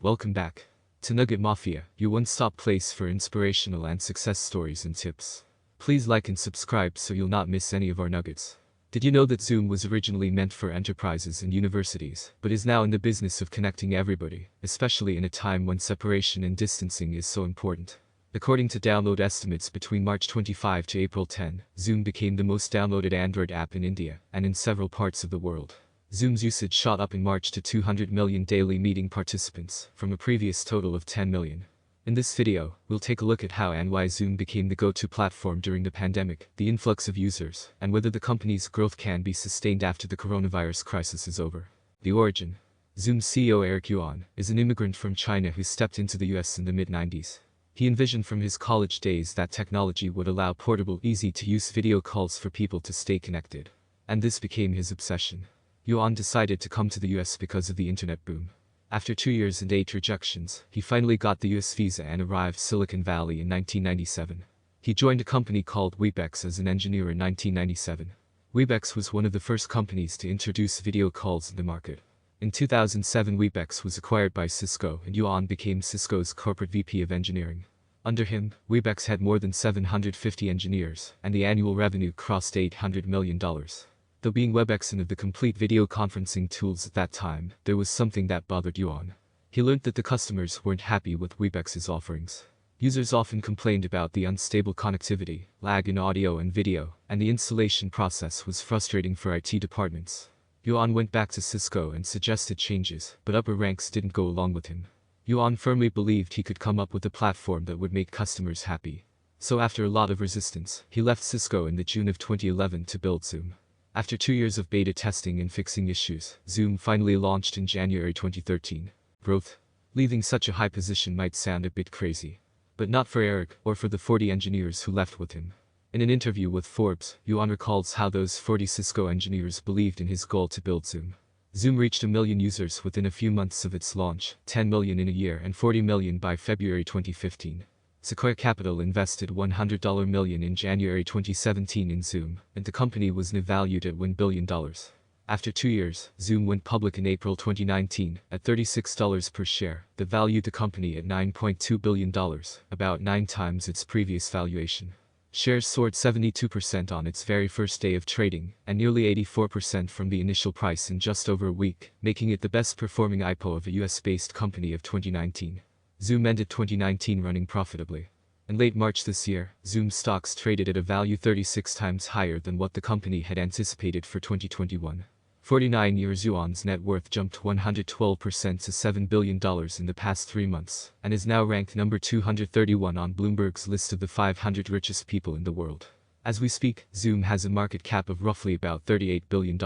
Welcome back to Nugget Mafia, your one-stop place for inspirational and success stories and tips. Please like and subscribe so you'll not miss any of our nuggets. Did you know that Zoom was originally meant for enterprises and universities, but is now in the business of connecting everybody, especially in a time when separation and distancing is so important? According to download estimates between March 25 to April 10, Zoom became the most downloaded Android app in India and in several parts of the world. Zoom's usage shot up in March to 200 million daily meeting participants, from a previous total of 10 million. In this video, we'll take a look at how and why Zoom became the go-to platform during the pandemic, the influx of users, and whether the company's growth can be sustained after the coronavirus crisis is over. The origin. Zoom's CEO Eric Yuan is an immigrant from China who stepped into the US in the mid-90s. He envisioned from his college days that technology would allow portable, easy-to-use video calls for people to stay connected. And this became his obsession. Yuan decided to come to the US because of the internet boom. After 2 years and 8 rejections, he finally got the US visa and arrived Silicon Valley in 1997. He joined a company called Webex as an engineer in 1997. Webex was one of the first companies to introduce video calls in the market. In 2007, Webex was acquired by Cisco and Yuan became Cisco's corporate VP of engineering. Under him, Webex had more than 750 engineers, and the annual revenue crossed $800 million. Though being Webex one of the complete video conferencing tools at that time, there was something that bothered Yuan. He learned that the customers weren't happy with Webex's offerings. Users often complained about the unstable connectivity, lag in audio and video, and the installation process was frustrating for IT departments. Yuan went back to Cisco and suggested changes, but upper ranks didn't go along with him. Yuan firmly believed he could come up with a platform that would make customers happy. So after a lot of resistance, he left Cisco in the June of 2011 to build Zoom. After 2 years of beta testing and fixing issues, Zoom finally launched in January 2013. Growth. Leaving such a high position might sound a bit crazy. But not for Eric, or for the 40 engineers who left with him. In an interview with Forbes, Yuan recalls how those 40 Cisco engineers believed in his goal to build Zoom. Zoom reached 1 million users within a few months of its launch, 10 million in a year and 40 million by February 2015. Sequoia Capital invested $100 million in January 2017 in Zoom, and the company was now valued at $1 billion. After 2 years, Zoom went public in April 2019, at $36 per share, that valued the company at $9.2 billion, about 9 times its previous valuation. Shares soared 72% on its very first day of trading, and nearly 84% from the initial price in just over a week, making it the best performing IPO of a US-based company of 2019. Zoom ended 2019 running profitably. In late March this year, Zoom stocks traded at a value 36 times higher than what the company had anticipated for 2021. 49 years Yuan's net worth jumped 112% to $7 billion in the past 3 months, and is now ranked number 231 on Bloomberg's list of the 500 richest people in the world. As we speak, Zoom has a market cap of roughly about $38 billion.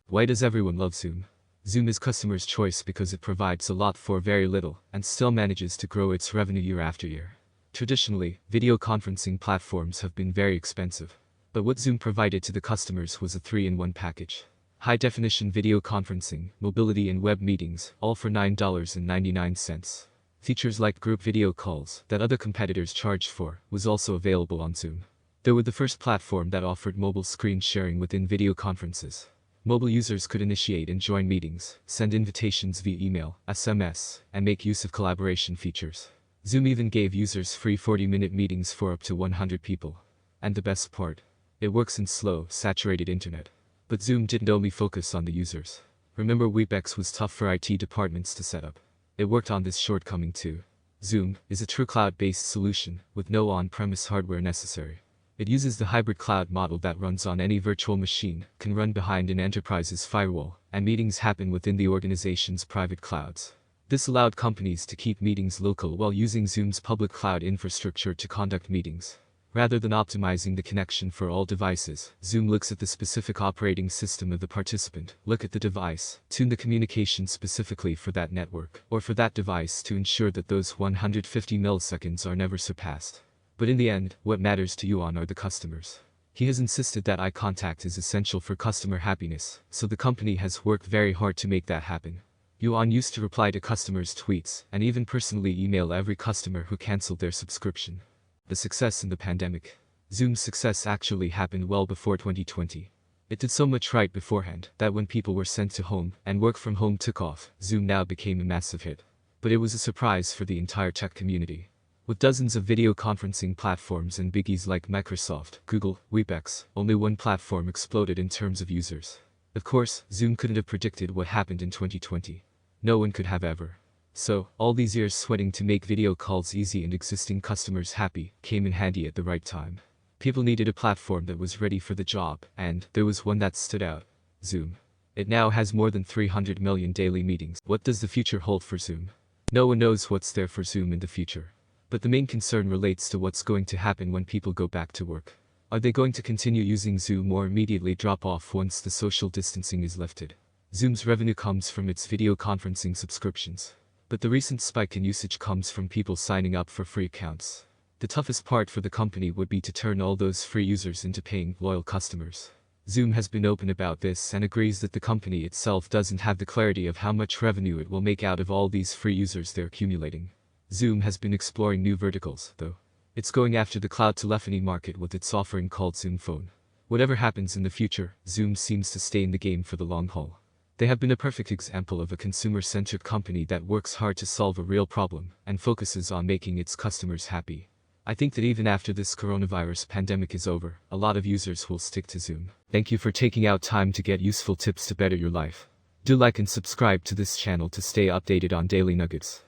Why does everyone love Zoom? Zoom is customers' choice because it provides a lot for very little, and still manages to grow its revenue year after year. Traditionally, video conferencing platforms have been very expensive. But what Zoom provided to the customers was a 3-in-1 package. High-definition video conferencing, mobility and web meetings, all for $9.99. Features like group video calls, that other competitors charged for, was also available on Zoom. They were the first platform that offered mobile screen sharing within video conferences. Mobile users could initiate and join meetings, send invitations via email, SMS, and make use of collaboration features. Zoom even gave users free 40-minute meetings for up to 100 people. And the best part? It works in slow, saturated internet. But Zoom didn't only focus on the users. Remember, Webex was tough for IT departments to set up. It worked on this shortcoming too. Zoom is a true cloud-based solution, with no on-premise hardware necessary. It uses the hybrid cloud model that runs on any virtual machine, can run behind an enterprise's firewall, and meetings happen within the organization's private clouds. This allowed companies to keep meetings local while using Zoom's public cloud infrastructure to conduct meetings. Rather than optimizing the connection for all devices, Zoom looks at the specific operating system of the participant, look at the device, tune the communication specifically for that network, or for that device to ensure that those 150 milliseconds are never surpassed. But in the end, what matters to Yuan are the customers. He has insisted that eye contact is essential for customer happiness, so the company has worked very hard to make that happen. Yuan used to reply to customers' tweets, and even personally email every customer who canceled their subscription. The success in the pandemic. Zoom's success actually happened well before 2020. It did so much right beforehand, that when people were sent to home, and work from home took off, Zoom now became a massive hit. but it was a surprise for the entire tech community. With dozens of video conferencing platforms and biggies like Microsoft, Google, Webex, only one platform exploded in terms of users. Of course, Zoom couldn't have predicted what happened in 2020. No one could have ever. So, all these years sweating to make video calls easy and existing customers happy came in handy at the right time. People needed a platform that was ready for the job, and there was one that stood out: Zoom. It now has more than 300 million daily meetings. What does the future hold for Zoom? No one knows what's there for Zoom in the future. But the main concern relates to what's going to happen when people go back to work. Are they going to continue using Zoom or immediately drop off once the social distancing is lifted? Zoom's revenue comes from its video conferencing subscriptions. But the recent spike in usage comes from people signing up for free accounts. The toughest part for the company would be to turn all those free users into paying, loyal customers. Zoom has been open about this and agrees that the company itself doesn't have the clarity of how much revenue it will make out of all these free users they're accumulating. Zoom has been exploring new verticals, though. It's going after the cloud telephony market with its offering called Zoom Phone. Whatever happens in the future, Zoom seems to stay in the game for the long haul. They have been a perfect example of a consumer-centric company that works hard to solve a real problem and focuses on making its customers happy. I think that even after this coronavirus pandemic is over, a lot of users will stick to Zoom. Thank you for taking out time to get useful tips to better your life. Do like and subscribe to this channel to stay updated on daily nuggets.